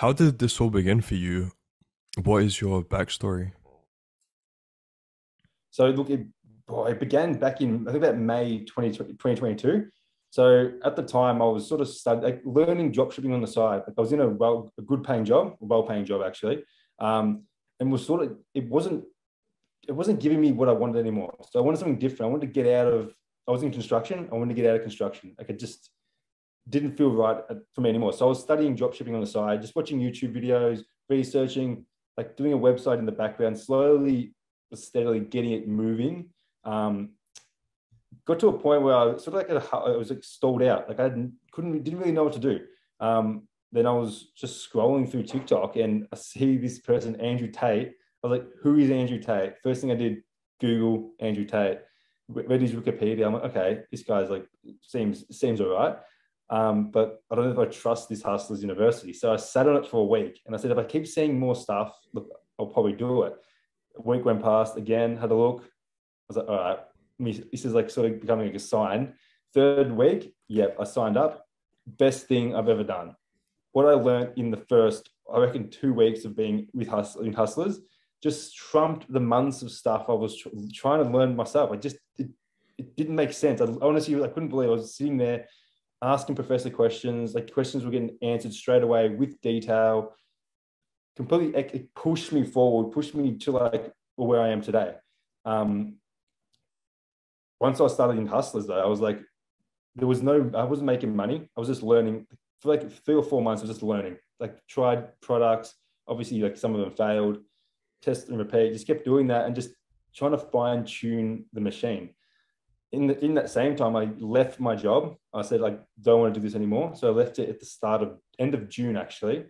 How did this all begin for you? What is your backstory? So look, it began back in, I think about May 2022. So at the time, I was sort of learning dropshipping on the side. Like I was in a good paying job, a well paying job actually, and was sort of it wasn't giving me what I wanted anymore. So I wanted something different. I wanted to get out of. I was in construction. I wanted to get out of construction. Like it just didn't feel right for me anymore. So I was studying dropshipping on the side, just watching YouTube videos, researching, like doing a website in the background, slowly but steadily getting it moving. Um, Got to a point where I was sort of like I was like stalled out. Like didn't really know what to do. Then I was just scrolling through TikTok and I see this person, Andrew Tate. I was like, who is Andrew Tate? First thing I did, Google Andrew Tate, read his Wikipedia. I'm like, okay, this guy's like seems all right. But I don't know if I trust this Hustlers University. So I sat on it for a week and I said, if I keep seeing more stuff, look, I'll probably do it. A week went past again, had a look. I was like, all right, this is like sort of becoming like a sign. Third week, yep, I signed up. Best thing I've ever done. What I learned in the first, I reckon, 2 weeks of being with Hustlers just trumped the months of stuff I was trying to learn myself. It didn't make sense. I honestly, I couldn't believe I was sitting there asking professor questions. Like questions were getting answered straight away with detail. Completely, it pushed me forward, pushed me to like where I am today. Um, Once I started in Hustlers, though, I was like, I wasn't making money. I was just learning for like 3 or 4 months. I was just learning, like tried products. Obviously, like some of them failed, test and repeat. Just kept doing that and just trying to fine tune the machine. In that same time, I left my job. I said, like, don't want to do this anymore. So I left it at the end of June, actually.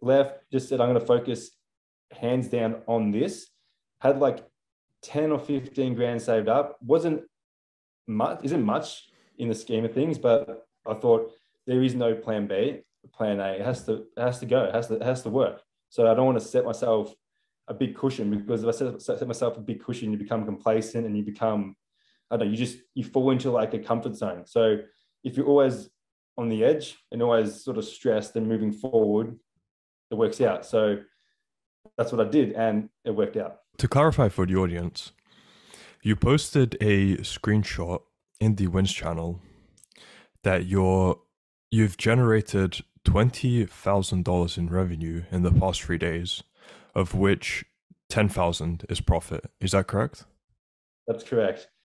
Left, just said, I'm going to focus hands down on this. Had like 10 or 15 grand saved up. Wasn't much, isn't much in the scheme of things, but I thought there is no plan B, plan A. It has to go. It has to work. So I don't want to set myself a big cushion, because if I set myself a big cushion, you become complacent and you become, I don't know, you fall into like a comfort zone. So if you're always on the edge and always sort of stressed and moving forward, it works out. So that's what I did and it worked out. To clarify for the audience, you posted a screenshot in the Wins channel that you've generated $20,000 in revenue in the past 3 days, of which 10,000 is profit. Is that correct? That's correct.